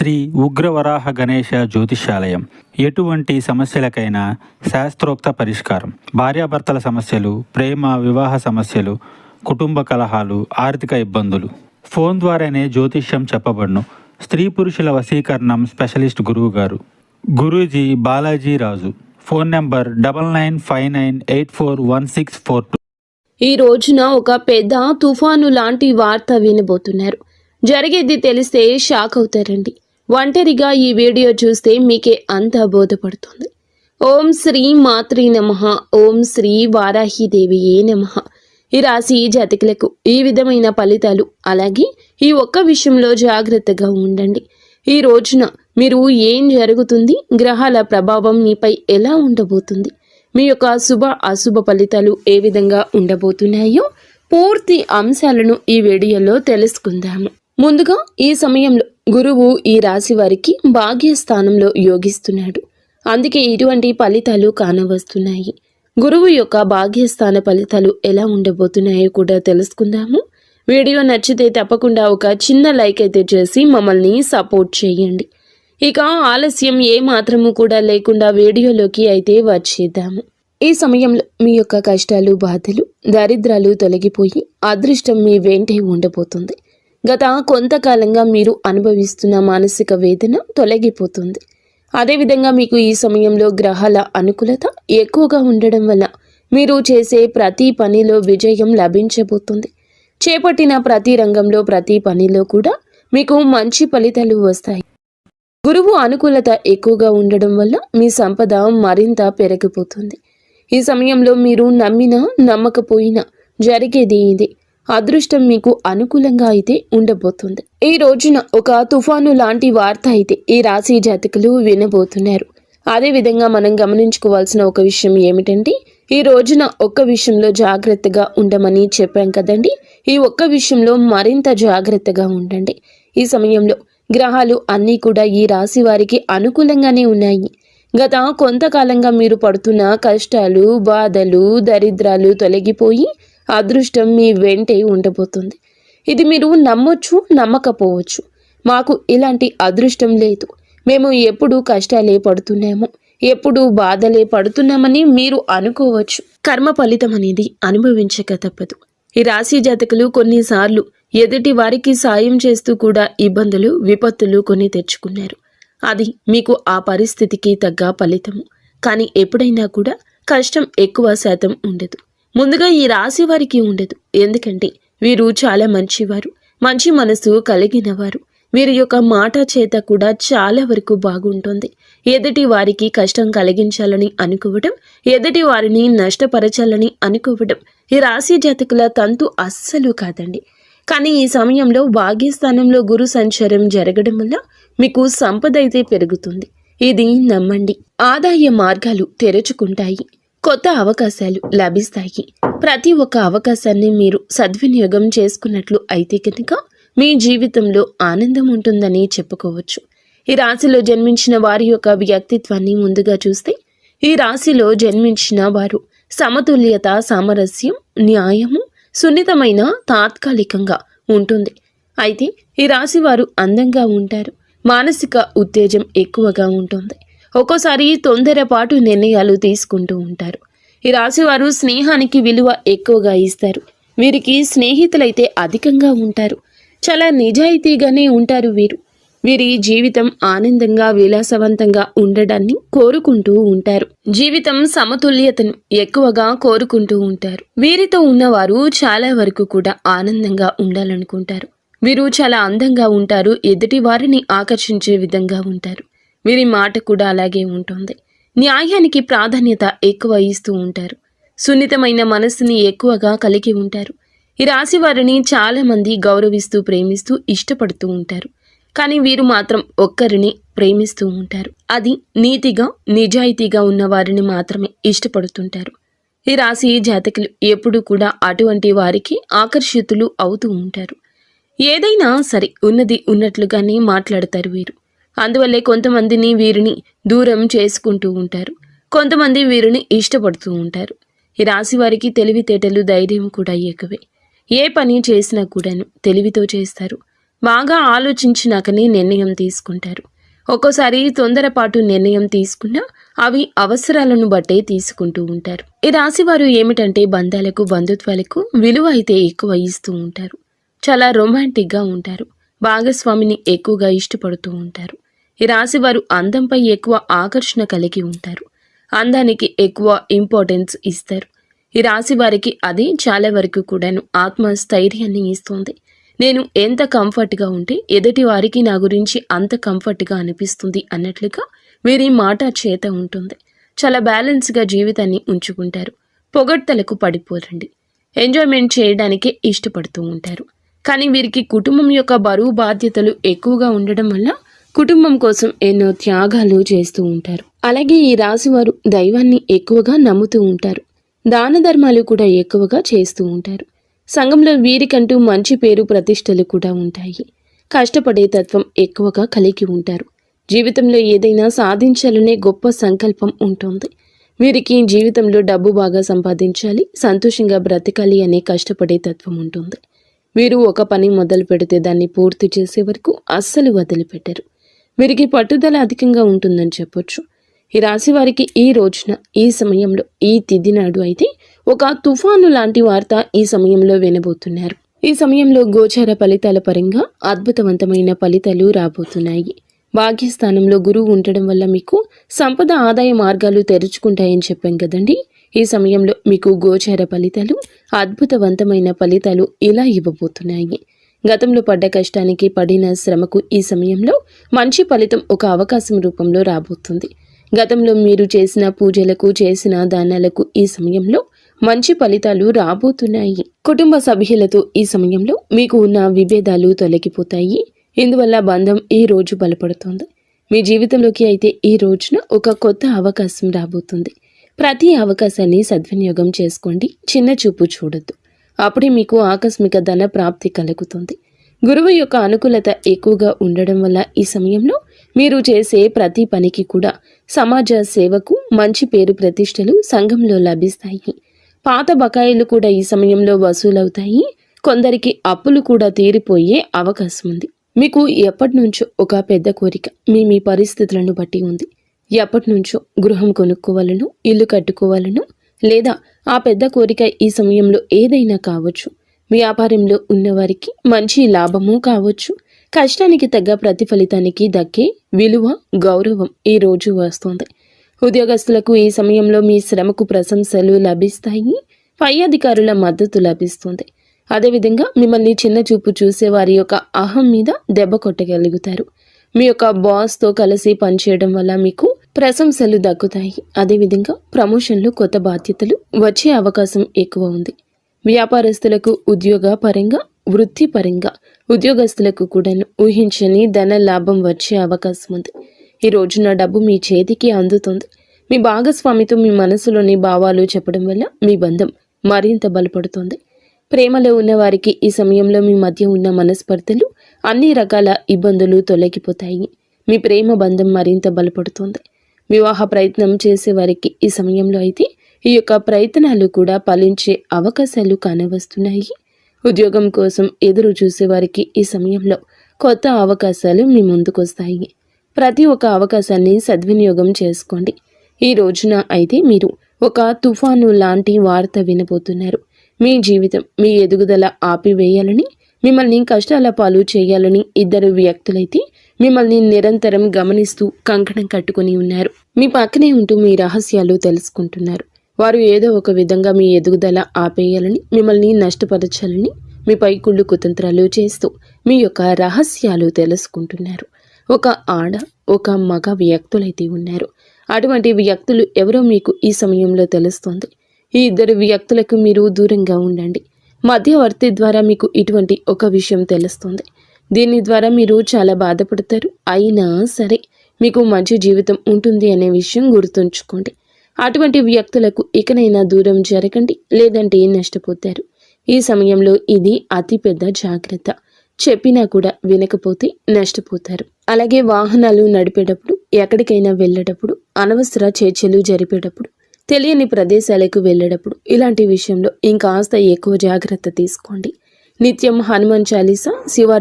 శ్రీ ఉగ్రవరాహ గణేశ జ్యోతిష్యాలయం. ఎటువంటి సమస్యలకైనా శాస్త్రోక్త పరిష్కారం. భార్యాభర్తల సమస్యలు, ప్రేమ వివాహ సమస్యలు, కుటుంబ కలహాలు, ఆర్థిక ఇబ్బందులు ఫోన్ ద్వారానే జ్యోతిష్యం చెప్పబడును. స్త్రీ పురుషుల వశీకరణం స్పెషలిస్ట్ గురువు గారు గురూజీ బాలాజీ రాజు. Phone number 9959841642. ఈ రోజున ఒక పెద్ద తుఫాను లాంటి వార్త వినబోతున్నారు. జరిగేది తెలిస్తే షాక్ అవుతారండి. ఒంటరిగా ఈ వీడియో చూస్తే మీకే అంతా బోధపడుతుంది. ఓం శ్రీ మాత్రీ నమః. ఓం శ్రీ వారాహిదేవియే నమః. ఈ రాశి జాతకులకు ఈ విధమైన ఫలితాలు, అలాగే ఈ ఒక్క విషయంలో జాగ్రత్తగా ఉండండి. ఈ రోజున మీరు ఏం జరుగుతుంది, గ్రహాల ప్రభావం మీపై ఎలా ఉండబోతుంది, మీ యొక్క శుభ అశుభ ఫలితాలు ఏ విధంగా ఉండబోతున్నాయో పూర్తి అంశాలను ఈ వీడియోలో తెలుసుకుందాము. ముందుగా ఈ సమయంలో గురువు ఈ రాశి వారికి భాగ్యస్థానంలో యోగిస్తున్నాడు. అందుకే ఇటువంటి ఫలితాలు కానవస్తున్నాయి. గురువు యొక్క భాగ్యస్థాన ఫలితాలు ఎలా ఉండబోతున్నాయో కూడా తెలుసుకుందాము. వీడియో నచ్చితే తప్పకుండా ఒక చిన్న లైక్ అయితే చేసి మమ్మల్ని సపోర్ట్ చేయండి. ఇక ఆలస్యం ఏ మాత్రము కూడా లేకుండా వీడియోలోకి అయితే వచ్చేద్దాము. ఈ సమయంలో మీ యొక్క కష్టాలు, బాధలు, దరిద్రాలు తొలగిపోయి అదృష్టం మీ వెంటే ఉండబోతుంది. గత కొంతకాలంగా మీరు అనుభవిస్తున్న మానసిక వేదన తొలగిపోతుంది. అదేవిధంగా మీకు ఈ సమయంలో గ్రహాల అనుకూలత ఎక్కువగా ఉండడం వల్ల మీరు చేసే ప్రతి పనిలో విజయం లభించబోతుంది. చేపట్టిన ప్రతి రంగంలో, ప్రతి పనిలో కూడా మీకు మంచి ఫలితాలు వస్తాయి. గురువు అనుకూలత ఎక్కువగా ఉండడం వల్ల మీ సంపద మరింత పెరిగిపోతుంది. ఈ సమయంలో మీరు నమ్మినా నమ్మకపోయినా జరిగేది ఇదే. అదృష్టం మీకు అనుకూలంగా అయితే ఉండబోతుంది. ఈ రోజున ఒక తుఫాను లాంటి వార్త అయితే ఈ రాశి జాతకులు వినబోతున్నారు. అదేవిధంగా మనం గమనించుకోవాల్సిన ఒక విషయం ఏమిటంటే, ఈ రోజున ఒక్క విషయంలో జాగ్రత్తగా ఉండమని చెప్పాం కదండి. ఈ ఒక్క విషయంలో మరింత జాగ్రత్తగా ఉండండి. ఈ సమయంలో గ్రహాలు అన్నీ కూడా ఈ రాశి వారికి అనుకూలంగానే ఉన్నాయి. గత కొంతకాలంగా మీరు పడుతున్న కష్టాలు, బాధలు, దరిద్రాలు తొలగిపోయి అదృష్టం మీ వెంటే ఉండబోతుంది. ఇది మీరు నమ్మొచ్చు, నమ్మకపోవచ్చు. మాకు ఇలాంటి అదృష్టం లేదు, మేము ఎప్పుడు కష్టాలే పడుతున్నాము, ఎప్పుడు బాధలే పడుతున్నామని మీరు అనుకోవచ్చు. కర్మ ఫలితం అనేది అనుభవించక తప్పదు. ఈ రాశి జాతకులు కొన్నిసార్లు ఎదుటి వారికి సాయం చేస్తూ కూడా ఇబ్బందులు, విపత్తులు కొని తెచ్చుకున్నారు. అది మీకు ఆ పరిస్థితికి తగ్గ ఫలితము. కానీ ఎప్పుడైనా కూడా కష్టం ఎక్కువ శాతం ఉండదు. ముందుగా ఈ రాశి వారికి ఉండదు. ఎందుకంటే వీరు చాలా మంచివారు, మంచి మనసు కలిగినవారు. వీరి యొక్క మాట చేత కూడా చాలా వరకు బాగుంటుంది. ఎదుటి వారికి కష్టం కలిగించాలని అనుకోవడం, ఎదుటి వారిని నష్టపరచాలని అనుకోవడం ఈ రాశి జాతకుల తంతు అస్సలు కాదండి. కానీ ఈ సమయంలో భాగ్యస్థానంలో గురు సంచారం జరగడం వల్ల మీకు సంపద అయితే పెరుగుతుంది. ఇది నమ్మండి. ఆదాయ మార్గాలు తెరుచుకుంటాయి. కొత్త అవకాశాలు లభిస్తాయి. ప్రతి ఒక్క అవకాశాన్ని మీరు సద్వినియోగం చేసుకున్నట్లు అయితే కనుక మీ జీవితంలో ఆనందం ఉంటుందని చెప్పుకోవచ్చు. ఈ రాశిలో జన్మించిన వారి యొక్క వ్యక్తిత్వాన్ని ముందుగా చూస్తే, ఈ రాశిలో జన్మించిన వారు సమతుల్యత, సామరస్యం, న్యాయము, సున్నితమైన తాత్కాలికంగా ఉంటుంది. అయితే ఈ రాశి వారు అందంగా ఉంటారు. మానసిక ఉత్తేజం ఎక్కువగా ఉంటుంది. ఒక్కోసారి తొందరపాటు నిర్ణయాలు తీసుకుంటూ ఉంటారు. ఈ రాశి వారు స్నేహానికి విలువ ఎక్కువగా ఇస్తారు. వీరికి స్నేహితులైతే అధికంగా ఉంటారు. చాలా నిజాయితీగానే ఉంటారు వీరు. వీరి జీవితం ఆనందంగా, విలాసవంతంగా ఉండడాన్ని కోరుకుంటూ ఉంటారు. జీవితం సమతుల్యతను ఎక్కువగా కోరుకుంటూ ఉంటారు. వీరితో ఉన్నవారు చాలా వరకు కూడా ఆనందంగా ఉండాలనుకుంటారు. వీరు చాలా అందంగా ఉంటారు. ఎదుటి వారిని ఆకర్షించే విధంగా ఉంటారు. వీరి మాట కూడా అలాగే ఉంటుంది. న్యాయానికి ప్రాధాన్యత ఎక్కువ ఇస్తూ ఉంటారు. సున్నితమైన మనస్సుని ఎక్కువగా కలిగి ఉంటారు. ఈ రాశి వారిని చాలా మంది గౌరవిస్తూ, ప్రేమిస్తూ, ఇష్టపడుతూ ఉంటారు. కానీ వీరు మాత్రం ఒక్కరిని ప్రేమిస్తూ ఉంటారు. అది నీతిగా, నిజాయితీగా ఉన్న వారిని మాత్రమే ఇష్టపడుతుంటారు. ఈ రాశి జాతకులు ఎప్పుడూ కూడా అటువంటి వారికి ఆకర్షితులు అవుతూ ఉంటారు. ఏదైనా సరే ఉన్నది ఉన్నట్లుగానే మాట్లాడతారు వీరు. అందువల్లే కొంతమందిని వీరిని దూరం చేసుకుంటూ ఉంటారు. కొంతమంది వీరిని ఇష్టపడుతూ ఉంటారు. ఈ రాశి వారికి తెలివితేటలు, ధైర్యం కూడా ఎక్కువే. ఏ పని చేసినా కూడాను తెలివితో చేస్తారు. బాగా ఆలోచించినాకనే నిర్ణయం తీసుకుంటారు. ఒక్కోసారి తొందరపాటు నిర్ణయం తీసుకున్నా అవి అవసరాలను బట్టే తీసుకుంటూ ఉంటారు. ఈ రాశి వారు ఏమిటంటే బంధాలకు బంధుత్వాలకు విలువ అయితే ఎక్కువ ఇస్తూ ఉంటారు. చాలా రొమాంటిక్గా ఉంటారు. భాగస్వామిని ఎక్కువగా ఇష్టపడుతూ ఉంటారు. ఈ రాశి వారు అందంపై ఎక్కువ ఆకర్షణ కలిగి ఉంటారు. అందానికి ఎక్కువ ఇంపార్టెన్స్ ఇస్తారు. ఈ రాశి వారికి అది చాలా వరకు కూడాను ఆత్మస్థైర్యాన్ని ఇస్తుంది. నేను ఎంత కంఫర్ట్గా ఉంటే ఎదుటి వారికి నా గురించి అంత కంఫర్ట్గా అనిపిస్తుంది అన్నట్లుగా వీరి మాట చేత ఉంటుంది. చాలా బ్యాలెన్స్గా జీవితాన్ని ఉంచుకుంటారు. పొగడ్తలకు పడిపోరండి. ఎంజాయ్మెంట్ చేయడానికే ఇష్టపడుతూ ఉంటారు. కానీ వీరికి కుటుంబం యొక్క బరువు బాధ్యతలు ఎక్కువగా ఉండడం వల్ల కుటుంబం కోసం ఎన్నో త్యాగాలు చేస్తూ ఉంటారు. అలాగే ఈ రాశి వారు దైవాన్ని ఎక్కువగా నమ్ముతూ ఉంటారు. దాన ధర్మాలు కూడా ఎక్కువగా చేస్తూ ఉంటారు. సంఘంలో వీరికంటూ మంచి పేరు ప్రతిష్టలు కూడా ఉంటాయి. కష్టపడే తత్వం ఎక్కువగా కలిగి ఉంటారు. జీవితంలో ఏదైనా సాధించాలనే గొప్ప సంకల్పం ఉంటుంది. వీరికి జీవితంలో డబ్బు బాగా సంపాదించాలి, సంతోషంగా బ్రతకాలి అనే కష్టపడే తత్వం ఉంటుంది. వీరు ఒక పని మొదలు పెడితే దాన్ని పూర్తి చేసే వరకు అస్సలు వదిలిపెట్టరు. వీరికి పట్టుదల అధికంగా ఉంటుందని చెప్పొచ్చు. ఈ రాశి వారికి ఈ రోజున, ఈ సమయంలో, ఈ తిథి నాడు అయితే ఒక తుఫాను లాంటి వార్త ఈ సమయంలో వినబోతున్నారు. ఈ సమయంలో గోచార ఫలితాల పరంగా అద్భుతవంతమైన ఫలితాలు రాబోతున్నాయి. భాగ్యస్థానంలో గురువు ఉండడం వల్ల మీకు సంపద ఆదాయ మార్గాలు తెరుచుకుంటాయని చెప్పాం కదండి. ఈ సమయంలో మీకు గోచార ఫలితాలు, అద్భుతవంతమైన ఫలితాలు ఇలా ఇవ్వబోతున్నాయి. గతంలో పడ్డ కష్టానికి, పడిన శ్రమకు ఈ సమయంలో మంచి ఫలితం ఒక అవకాశం రూపంలో రాబోతుంది. గతంలో మీరు చేసిన పూజలకు, చేసిన దానాలకు ఈ సమయంలో మంచి ఫలితాలు రాబోతున్నాయి. కుటుంబ సభ్యులతో ఈ సమయంలో మీకు ఉన్న విభేదాలు తొలగిపోతాయి. ఇందువల్ల బంధం ఈ రోజు బలపడుతుంది. మీ జీవితంలోకి అయితే ఈ రోజున ఒక కొత్త అవకాశం రాబోతుంది. ప్రతి అవకాశాన్ని సద్వినియోగం చేసుకోండి. చిన్న చూపు చూడొద్దు. అప్పుడే మీకు ఆకస్మిక ధన ప్రాప్తి కలుగుతుంది. గురువు యొక్క అనుకూలత ఎక్కువగా ఉండడం వల్ల ఈ సమయంలో మీరు చేసే ప్రతి పనికి కూడా సమాజ సేవకు మంచి పేరు ప్రతిష్టలు సంఘంలో లభిస్తాయి. పాత బకాయిలు కూడా ఈ సమయంలో వసూలవుతాయి. కొందరికి అప్పులు కూడా తీరిపోయే అవకాశం ఉంది. మీకు ఎప్పటి నుంచో ఒక పెద్ద కోరిక మీ పరిస్థితులను బట్టి ఉంది. ఎప్పటి నుంచో గృహం కొనుక్కోవాలను, ఇల్లు కట్టుకోవాలను, లేదా ఆ పెద్ద కోరిక ఈ సమయంలో ఏదైనా కావచ్చు. వ్యాపారంలో ఉన్నవారికి మంచి లాభము కావచ్చు. కష్టానికి తగ్గ ప్రతిఫలితానికి దక్కే విలువ, గౌరవం ఈ రోజు వస్తుంది. ఉద్యోగస్తులకు ఈ సమయంలో మీ శ్రమకు ప్రశంసలు లభిస్తాయి. పై అధికారుల మద్దతు లభిస్తుంది. అదేవిధంగా మిమ్మల్ని చిన్న చూపు చూసే వారి యొక్క అహం మీద దెబ్బ కొట్టగలుగుతారు. మీ యొక్క బాస్తో కలిసి పనిచేయడం వల్ల మీకు ప్రశంసలు దక్కుతాయి. అదేవిధంగా ప్రమోషన్లు, కొత్త బాధ్యతలు వచ్చే అవకాశం ఎక్కువ ఉంది. వ్యాపారస్తులకు ఉద్యోగ పరంగా, వృత్తి పరంగా ఉద్యోగస్తులకు కూడా ఊహించని ధన లాభం వచ్చే అవకాశం ఉంది. ఈ రోజున డబ్బు మీ చేతికి అందుతుంది. మీ భాగస్వామితో మీ మనసులోని భావాలు చెప్పడం వల్ల మీ బంధం మరింత బలపడుతుంది. ప్రేమలో ఉన్న వారికి ఈ సమయంలో మీ మధ్య ఉన్న మనస్పర్ధలు, అన్ని రకాల ఇబ్బందులు తొలగిపోతాయి. మీ ప్రేమ బంధం మరింత బలపడుతుంది. వివాహ ప్రయత్నం చేసే వారికి ఈ సమయంలో అయితే ఈ యొక్క ప్రయత్నాలు కూడా ఫలించే అవకాశాలు కానవస్తున్నాయి. ఉద్యోగం కోసం ఎదురు చూసే వారికి ఈ సమయంలో కొత్త అవకాశాలు మీ ముందుకొస్తాయి. ప్రతి ఒక్క అవకాశాన్ని సద్వినియోగం చేసుకోండి. ఈ రోజున అయితే మీరు ఒక తుఫాను లాంటి వార్త వినబోతున్నారు. మీ జీవితం, మీ ఎదుగుదల ఆపివేయాలని, మిమ్మల్ని కష్టాల పాలు చేయాలని ఇద్దరు వ్యక్తులైతే మిమ్మల్ని నిరంతరం గమనిస్తూ కంకణం కట్టుకుని ఉన్నారు. మీ పక్కనే ఉంటూ మీ రహస్యాలు తెలుసుకుంటున్నారు. వారు ఏదో ఒక విధంగా మీ ఎదుగుదల ఆపేయాలని, మిమ్మల్ని నష్టపరచాలని మీపై కుళ్ళు కుతంత్రాలు చేస్తూ మీ యొక్క రహస్యాలు తెలుసుకుంటున్నారు. ఒక ఆడ, ఒక మగ వ్యక్తులైతే ఉన్నారు. అటువంటి వ్యక్తులు ఎవరో మీకు ఈ సమయంలో తెలుస్తోంది. ఈ ఇద్దరు వ్యక్తులకు మీరు దూరంగా ఉండండి. మధ్యవర్తి ద్వారా మీకు ఇటువంటి ఒక విషయం తెలుస్తుంది. దీని ద్వారా మీరు చాలా బాధపడతారు. అయినా సరే మీకు మంచి జీవితం ఉంటుంది అనే విషయం గుర్తుంచుకోండి. అటువంటి వ్యక్తులకు ఇకనైనా దూరం జరగండి, లేదంటే నష్టపోతారు. ఈ సమయంలో ఇది అతి పెద్ద జాగ్రత్త. చెప్పినా కూడా వినకపోతే నష్టపోతారు. అలాగే వాహనాలు నడిపేటప్పుడు, ఎక్కడికైనా వెళ్ళేటప్పుడు, అనవసర చర్చలు జరిపేటప్పుడు, తెలియని ప్రదేశాలకు వెళ్ళేటప్పుడు ఇలాంటి విషయంలో ఇంకాస్త ఎక్కువ జాగ్రత్త తీసుకోండి. నిత్యం హనుమాన్ చాలీసా, శివ